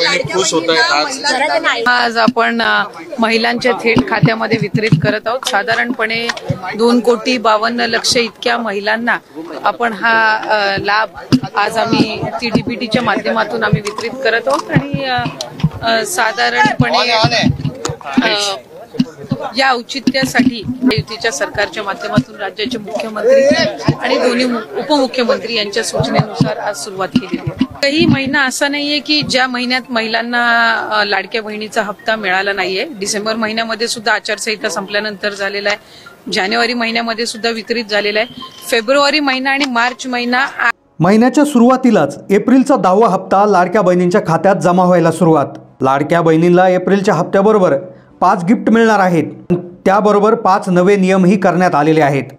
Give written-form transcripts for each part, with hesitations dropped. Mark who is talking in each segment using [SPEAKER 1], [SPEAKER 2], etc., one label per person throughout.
[SPEAKER 1] बहिणी खुश होत आहेत।
[SPEAKER 2] आज आपण महिलांच्या थेट खात्यामध्ये वितरित करत आहोत। साधारणपणे 2,52,00,000 इतक्या महिलांना आपण हा लाभ आज आम्ही TDPTच्या माध्यमातून आम्ही वितरित करत आहोत आणि साधारणपणे या औचित्यासाठी युतीच्या सरकारच्या माध्यमातून राज्याचे मुख्यमंत्री आणि दोन्ही उपमुख्यमंत्री यांच्या सूचनेनुसार आज सुरुवात केलेली आहे। काही महिना असा नाहीये की ज्या महिन्यात महिलांना लाडक्या बहिणीचा हप्ता मिळाला नाहीये। डिसेंबर महिन्यामध्ये सुद्धा आचारसंहिता संपल्यानंतर झालेला आहे, जानेवारी महिन्यामध्ये सुद्धा वितरित झालेला आहे, फेब्रुवारी महिना आणि मार्च
[SPEAKER 3] महिन्याच्या सुरुवातीलाच एप्रिलचा 10वा हप्ता लाडक्या बहिणींच्या खात्यात जमा व्हायला सुरुवात। लाडक्या बहिणींना एप्रिलच्या हप्त्याबरोबर 5 गिफ्ट मिळणार आहेत। त्याबरोबर 5 नवे नियमही करण्यात आलेले आहेत।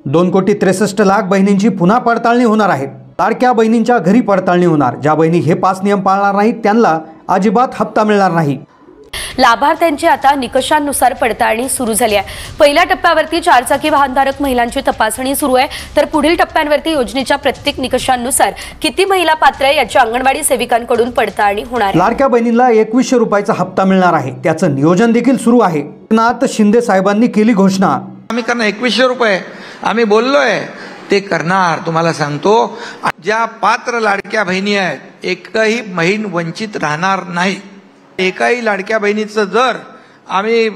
[SPEAKER 3] 2,63,00,000 बहिणींची पुन्हा पडताळणी होणार आहे। लाडक्या बहिणींच्या घरी पडताळणी होणार। ज्या बहिणी हे 5 नियम पाळणार नाहीत त्यांना अजिबात हप्ता मिळणार नाही।
[SPEAKER 4] लाभार्थ्यांची आता निकषांनुसार पडताळणी सुरू झाली आहे। पहिल्या टप्प्यावरती 4 चाकी वाहनधारक महिलांची तपासणी सुरू आहे, तर पुढील टप्प्यांवरती योजनेच्या प्रत्येक निकषांनुसार किती महिला पात्र आहे याची अंगणवाडी सेविकांकडून पडताळणी होणार आहे।
[SPEAKER 3] लाडक्या बहिणींना 2100 रुपयाचा हप्ता मिळणार आहे, त्याचं नियोजन देखील सुरू आहे। एकनाथ शिंदे साहेबांनी केली घोषणा।
[SPEAKER 5] आम्ही करणार 2100 रुपये आम्ही बोललोय ते करणार। तुम्हाला सांगतो, ज्या पात्र लाडक्या बहिणी आहेत एकही बहीण वंचित राहणार नाही। एकाही लाडक्या बहिणीचं जर आम्ही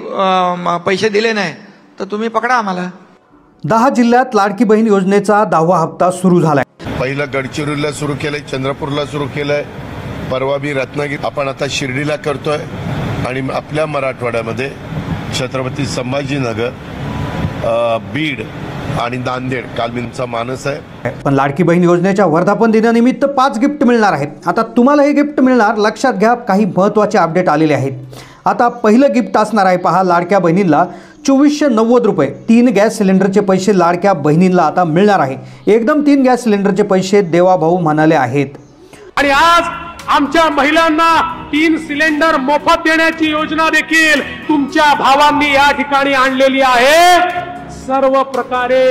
[SPEAKER 5] पैसे दिले नाही तर तुम्ही पकडा आम्हाला।
[SPEAKER 3] 10 जिल्ह्यात लाडकी बहीण योजनेचा 10वा हप्ता सुरू झालाय।
[SPEAKER 1] पहिलं गडचिरोलीला सुरू केलंय, चंद्रपूरला सुरू केलंय, परवा मी रत्नागिरी, आपण आता शिर्डीला करतोय आणि आपल्या मराठवाड्यामध्ये छत्रपती संभाजीनगर, बीड आणि नांदेड कालमींचा मानस आहे।
[SPEAKER 3] पण लाडकी बहीण योजनेच्या वर्धापन दिनानिमित्त 5 गिफ्ट मिळणार आहेत। आता तुम्हाला हे गिफ्ट मिळणार, लक्षात घ्या, काही महत्त्वाचे अपडेट आलेले आहेत। आता पहिलं गिफ्ट असणार आहे पहा, लाडक्या बहिणींना 2490 रुपये 3 गॅस सिलेंडरचे पैसे लाडक्या बहिणींना आता मिळणार आहे। एकदम 3 गॅस सिलेंडरचे पैसे देवाभाऊ म्हणाले आहेत।
[SPEAKER 6] आणि आज आमच्या महिलांना 3 सिलेंडर मोफत देण्याची योजना देखील तुमच्या भावांनी या ठिकाणी आणलेली आहे। सर्व प्रकारे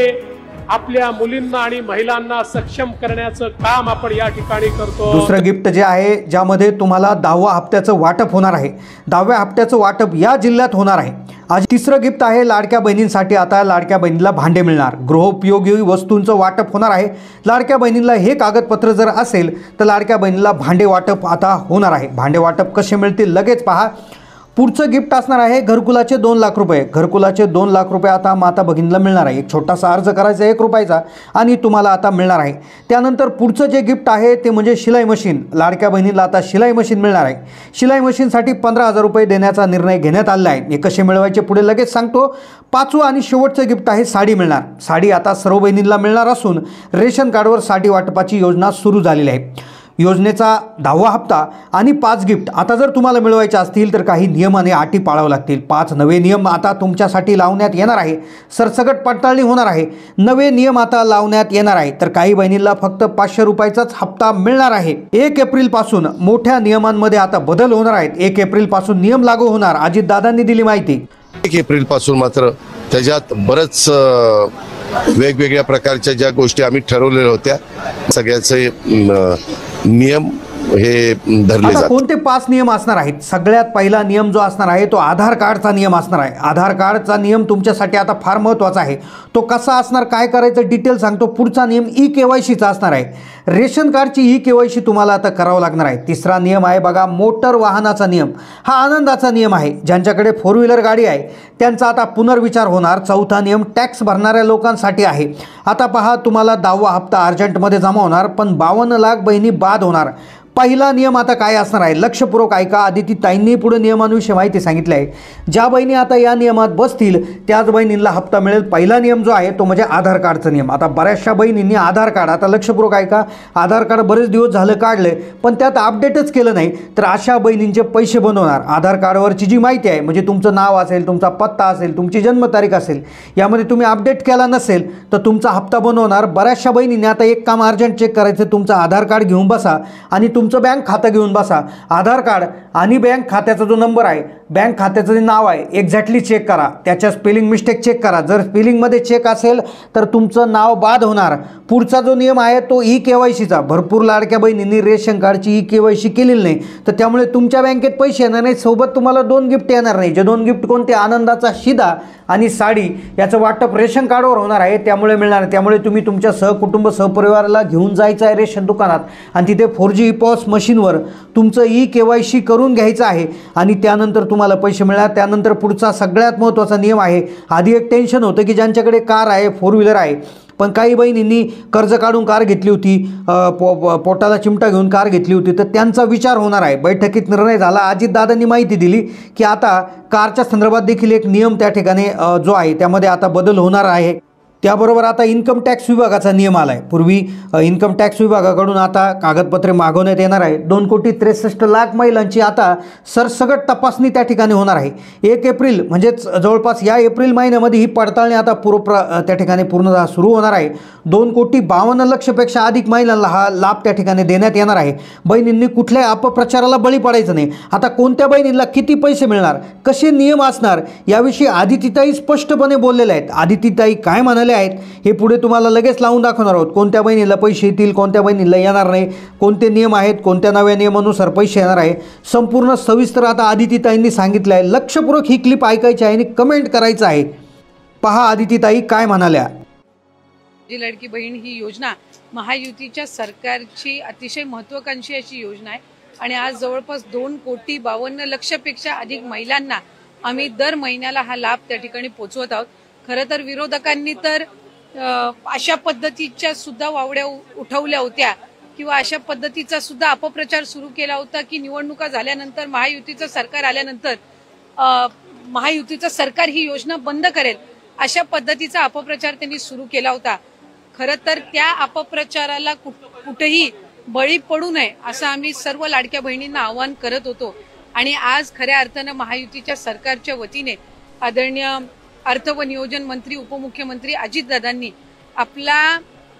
[SPEAKER 6] आपल्या मुलींना आणि महिलांना सक्षम करण्याचं काम आपण या ठिकाणी करतो।
[SPEAKER 3] दुसरं गिफ्ट जे आहे, ज्यामध्ये तुम्हाला 10व्या हप्त्याचं वाटप होणार आहे। 10व्या हप्त्याचं वाटप या जिल्ह्यात होणार आहे। आज तिसरं गिफ्ट आहे, लाडक्या बहिणींसाठी आता लाडक्या बहिणीला भांडे मिळणार। गृहोपयोगी वस्तूंचं वाटप होणार आहे। लाडक्या बहिणीला हे कागदपत्र जर असेल तर लाडक्या बहिणीला भांडे वाटप आता होणार आहे। भांडे वाटप कसे मिळतील लगेच पहा। पुढचं गिफ्ट असणार आहे घरकुलाचे 2 लाख रुपये। घरकुलाचे 2 लाख रुपये आता माता भगिनीला मिळणार आहे। एक छोटासा अर्ज करायचा 1 रुपयाचा आणि तुम्हाला आता मिळणार आहे। त्यानंतर पुढचं जे गिफ्ट आहे ते म्हणजे शिलाई मशीन। लाडक्या बहिणीला आता शिलाई मशीन मिळणार आहे। शिलाई मशीनसाठी 15,000 रुपये देण्याचा निर्णय घेण्यात आला आहे। हे कसे मिळवायचे पुढे लगेच सांगतो। 5वं आणि शेवटचं गिफ्ट आहे साडी मिळणार। साडी आता सर्व बहिणींना मिळणार असून रेशन कार्डवर साडी वाटपाची योजना सुरू झालेली आहे। योजनेचा 10वा हप्ता आणि 5 गिफ्ट आता जर तुम्हाला मिळवायचे असतील तर काही नियम आणि अटी पाळावे लागतील। 5 नवे नियम आता तुमच्यासाठी लावण्यात येणार आहे। सरसकट पडताळणी होणार आहे। नवे नियम आता लावण्यात येणार आहे, तर काही बहिणींना फक्त 500 रुपयाचाच हप्ता मिळणार आहे। 1 एप्रिल पासून मोठ्या नियमांमध्ये आता बदल होणार आहेत। 1 एप्रिल पासून नियम लागू होणार, अजितदादांनी दिली माहिती।
[SPEAKER 1] 1 एप्रिल पासून मात्र त्याच्यात बरंच वेगवेगळ्या प्रकारच्या ज्या गोष्टी आम्ही ठरवलेल्या होत्या सगळ्याचे नियम हे धरले जातात।
[SPEAKER 3] कोणते 5 नियम असणार आहेत? सगळ्यात पहिला नियम जो असणार आहे तो आधार कार्डचा नियम असणार आहे। आधार कार्डचा नियम तुमच्यासाठी आता फार महत्त्वाचा आहे। तो कसा असणार, काय करायचं डिटेल सांगतो। पुढचा नियम KYCचा असणार आहे। रेशन कार्डची KYC तुम्हाला आता करावं लागणार आहे। तिसरा नियम आहे बघा मोटर वाहनाचा नियम। हा आनंदाचा नियम आहे। ज्यांच्याकडे 4 व्हीलर गाडी आहे त्यांचा आता पुनर्विचार होणार। चौथा नियम टॅक्स भरणाऱ्या लोकांसाठी आहे। आता पहा, तुम्हाला 10वा हप्ता अर्जंटमध्ये जमा होणार, पण 52 लाख बहिणी बाद होणार। पहिला नियम आता काय असणार आहे लक्षपूर्वक ऐका। आदिती ताईंनी पुढे नियमांविषयी माहिती सांगितली आहे। ज्या बहिणी आता या नियमात बसतील त्याच बहिणींना हप्ता मिळेल। पहिला नियम जो आहे तो म्हणजे आधार कार्डचा नियम। आता बऱ्याचशा बहिणींनी आधार कार्ड, आता लक्षपूर्वक ऐका, आधार कार्ड बरेच दिवस झालं काढले पण त्यात अपडेटच केलं नाही, तर अशा बहिणींचे पैसे बंद होणार। आधार कार्डवरची जी माहिती आहे म्हणजे तुमचं नाव असेल, तुमचा पत्ता असेल, तुमची जन्मतारीख असेल, यामध्ये तुम्ही अपडेट केला नसेल तर तुमचा हप्ता बंद होणार। बऱ्याचशा बहिणींनी आता एक काम अर्जंट चेक करायचं, तुमचं आधार कार्ड घेऊन बसा आणि तुमचं बँक खातं घेऊन बसा। आधार कार्ड आणि बँक खात्याचा जो नंबर आहे, बँक खात्याचं जे नाव आहे एक्झॅक्टली चेक करा। त्याच्या स्पेलिंग मिस्टेक चेक करा। जर स्पेलिंगमध्ये चेक असेल तर तुमचं नाव बाद होणार। पुढचा जो नियम आहे तो KYCचा, भरपूर लाडक्या बहिणींनी रेशन कार्डची KYC केलेली नाही, तर त्यामुळे तुमच्या बँकेत पैसे येणार नाही, सोबत तुम्हाला 2 गिफ्ट येणार नाही. जे 2 गिफ्ट कोणते? आनंदाचा शिदा आणि साडी याचं वाटप रेशन कार्डवर होणार आहे, त्यामुळे मिळणार. त्यामुळे तुम्ही तुमच्या सहकुटुंब सहपरिवाराला घेऊन जायचं आहे रेशन दुकानात आणि तिथे 4G POS मशीनवर तुमचं KYC करून घ्यायचं आहे आणि त्यानंतर तुम्हाला पैसे मिळणार. त्यानंतर पुढचा सगळ्यात महत्त्वाचा नियम आहे. आधी एक टेन्शन होतं की ज्यांच्याकडे कार आहे, 4 व्हीलर आहे, पण काही बहिणींनी कर्ज काढून कार घेतली होती, पोटाला चिमटा घेऊन कार घेतली होती, तर त्यांचा विचार होणार आहे. बैठकीत निर्णय झाला. अजितदादांनी माहिती दिली की आता कारच्या संदर्भात देखील एक नियम त्या ठिकाणी जो आहे त्यामध्ये आता बदल होणार आहे. त्याबरोबर आता इन्कम टॅक्स विभागाचा नियम आला आहे. पूर्वी इन्कम टॅक्स विभागाकडून आता कागदपत्रे मागवण्यात येणार आहे. 2,63,00,000 महिलांची आता सरसकट तपासणी त्या ठिकाणी होणार आहे. 1 एप्रिल म्हणजेच जवळपास या एप्रिल महिन्यामध्ये ही पडताळणी आता त्या ठिकाणी पूर्णतः सुरू होणार आहे. 2,52,00,000 पेक्षा अधिक महिलांना हा लाभ त्या ठिकाणी देण्यात येणार आहे. बहिणींनी कुठल्याही अपप्रचाराला बळी पडायचं नाही. आता कोणत्या बहिणींना किती पैसे मिळणार, कसे नियम असणार याविषयी आदितीताई स्पष्टपणे बोललेले आहेत. आदितीताई काय म्हणाले आहेत हे पुढे तुम्हाला लगेच लावून दाखवणार आहोत. कोणत्या बहिणीला पैसे येतील, कोणत्या बहिणीला येणार नाही, कोणते नियम आहेत, कोणत्या नव्या नियमानुसार पैसे येणार आहे, संपूर्ण सविस्तर आता आदितीताईंनी सांगितलं आहे. लक्षपूर्वक ही क्लिप ऐकायची आहे आणि कमेंट करायचं आहे. पहा आदितीताई काय म्हणाल्या.
[SPEAKER 2] जी लाडकी बहीण ही योजना महायुतीच्या सरकारची अतिशय महत्त्वाकांक्षी अशी योजना आहे आणि आज जवळपास 2,52,00,000 पेक्षा अधिक महिलांना आम्ही दर महिन्याला हा लाभ त्या ठिकाणी पोहोचवत आहोत. खरं तर विरोधकांनी तर अशा पद्धतीच्या सुद्धा वावड्या उठवल्या होत्या किंवा अशा पद्धतीचा सुद्धा अपप्रचार सुरू केला होता की निवडणुका झाल्यानंतर महायुतीचं सरकार आल्यानंतर महायुतीचं सरकार ही योजना बंद करेल, अशा पद्धतीचा अपप्रचार त्यांनी सुरू केला होता. खरं तर त्या अपप्रचाराला कुठेही बळी पडू नये असं आम्ही सर्व लाडक्या बहिणींना आवाहन करत होतो आणि आज खऱ्या अर्थानं महायुतीच्या सरकारच्या वतीने आदरणीय अर्थ व नियोजन मंत्री उपमुख्यमंत्री अजितदादांनी आपला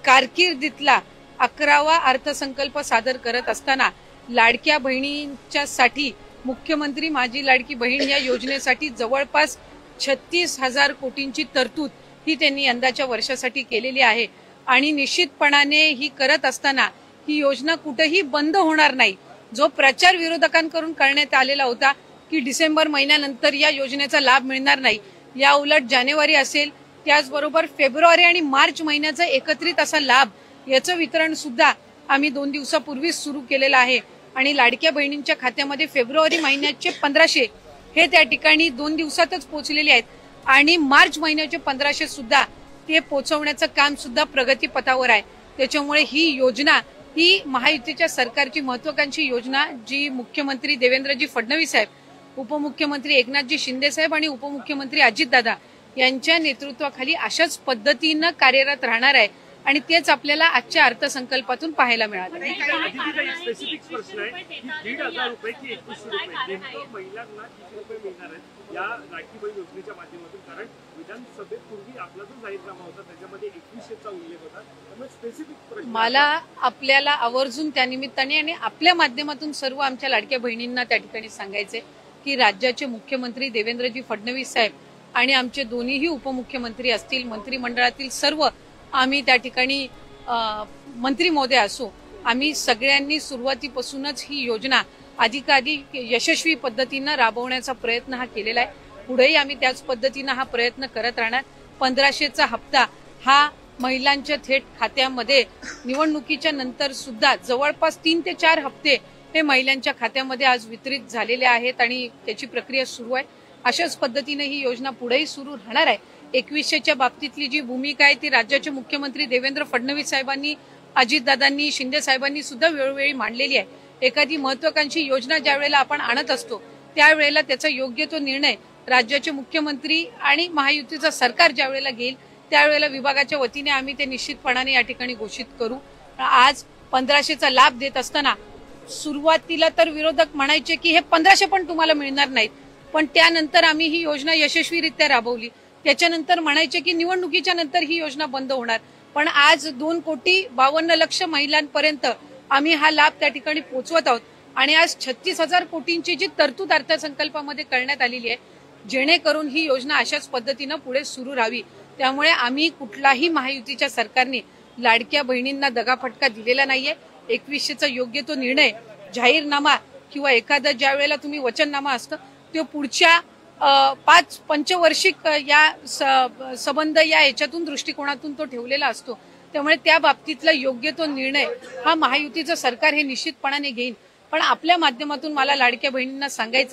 [SPEAKER 2] कारकिर्दीतला 11वा अर्थसंकल्प सादर करत असताना लाडक्या बहिणींच्यासाठी मुख्यमंत्री माझी लाडकी बहीण या योजनेसाठी जवळपास 36,000 कोटींची तरतूद ही त्यांनी यंदाच्या वर्षासाठी केलेली आहे आणि निश्चितपणाने ही करत असताना ही योजना कुठेही बंद होणार नाही. जो प्रचार विरोधकांकडून करण्यात आलेला होता की डिसेंबर महिन्यानंतर या योजनेचा लाभ मिळणार नाही, या उलट जानेवारी असेल, त्याचबरोबर फेब्रुवारी आणि मार्च महिन्याचा एकत्रित असा लाभ याचं वितरण सुद्धा आम्ही 2 दिवसापूर्वीच सुरू केलेलं आहे आणि लाडक्या बहिणींच्या खात्यामध्ये फेब्रुवारी महिन्याचे 1,500 हे त्या ठिकाणी 2 दिवसातच पोहोचलेले आहेत आणि मार्च महिन्याचे 1,500 सुद्धा ते पोहोचवण्याचं काम सुद्धा प्रगतीपथावर आहे. त्याच्यामुळे ही योजना ही महायुतीच्या सरकारची महत्त्वाकांक्षी योजना जी मुख्यमंत्री देवेंद्रजी फडणवीस साहेब, उपमुख्यमंत्री एकनाथजी शिंदे साहेब आणि उपमुख्यमंत्री अजितदादा यांच्या नेतृत्वाखाली अशाच पद्धतीनं कार्यरत राहणार आहे आणि तेच आपल्याला आजच्या अर्थसंकल्पातून पाहायला मिळालं.
[SPEAKER 6] स्पेसिफिक प्रश्न आहे की 1,500 रुपये की 2100 रुपये नेमकं महिलांना किती रुपये मिळणार आहेत या लाडकी बहीण योजनेच्या माध्यमातून? कारण विधानसभेत पूर्वी आपला जो जाहीरनामा होता त्याच्यामध्ये 2100चा उल्लेख होता, त्यामुळे स्पेसिफिक
[SPEAKER 2] मला आपल्याला आवर्जून त्यानिमित्ताने आणि आपल्या माध्यमातून सर्व आमच्या लाडक्या बहिणींना त्या ठिकाणी सांगायचे की राज्याचे मुख्यमंत्री देवेंद्रजी फडणवीस साहेब आणि आमचे दोन्हीही उपमुख्यमंत्री असतील, मंत्रिमंडळातील सर्व आम्ही त्या ठिकाणी मंत्री महोदय असो, आम्ही सगळ्यांनी सुरुवातीपासूनच ही योजना अधिकाधिक यशस्वी पद्धतीनं राबवण्याचा प्रयत्न हा केलेला आहे. पुढेही आम्ही त्याच पद्धतीनं हा प्रयत्न करत राहणार. 1,500चा हप्ता हा महिलांच्या थेट खात्यामध्ये निवडणुकीच्या नंतर सुद्धा जवळपास 3 ते 4 हप्ते हे महिलांच्या खात्यामध्ये आज वितरित झालेले आहेत आणि त्याची प्रक्रिया सुरू आहे. अशाच पद्धतीने ही योजना पुढेही सुरू राहणार आहे. 2100च्या बाबतीतली जी भूमिका आहे ती राज्याचे मुख्यमंत्री देवेंद्र फडणवीस साहेबांनी, अजितदादांनी, शिंदे साहेबांनी सुद्धा वेळोवेळी मांडलेली आहे. एखादी महत्त्वाकांक्षी योजना ज्या वेळेला आपण आणत असतो त्यावेळेला त्याचा योग्य तो निर्णय राज्याचे मुख्यमंत्री आणि महायुतीचं सरकार ज्या वेळेला घेईल त्यावेळेला विभागाच्या वतीने आम्ही ते निश्चितपणाने या ठिकाणी घोषित करू. आज 1,500चा लाभ देत असताना सुरुवातीला तर विरोधक म्हणायचे की हे 1,500 पण तुम्हाला मिळणार नाहीत, पण त्यानंतर आम्ही ही योजना यशस्वीरित्या राबवली. त्याच्यानंतर म्हणायचे की निवडणुकीच्या नंतर ही योजना बंद होणार, पण आज 2,52,00,000 महिलांपर्यंत आम्ही हा लाभ त्या ठिकाणी पोहोचवत आहोत आणि आज 36,000 कोटींची जी तरतूद अर्थसंकल्पामध्ये करण्यात आलेली आहे जेणेकरून ही योजना अशाच पद्धतीनं पुढे सुरू राहावी. त्यामुळे आम्ही कुठलाही महायुतीच्या सरकारने लाडक्या बहिणींना दगाफटका दिलेला नाहीये. 2100चा योग्य तो निर्णय जाहीरनामा किंवा एखादा ज्या वेळेला तुम्ही वचननामा असतं तो पुढच्या 5 पंचवार्षिक या संबंध या याच्यातून दृष्टिकोनातून तो ठेवलेला असतो. त्यामुळे त्या बाबतीतला योग्य तो निर्णय हा महायुतीचं सरकार हे निश्चितपणाने घेईन. पण आपल्या माध्यमातून मला लाडक्या बहिणींना सांगायचं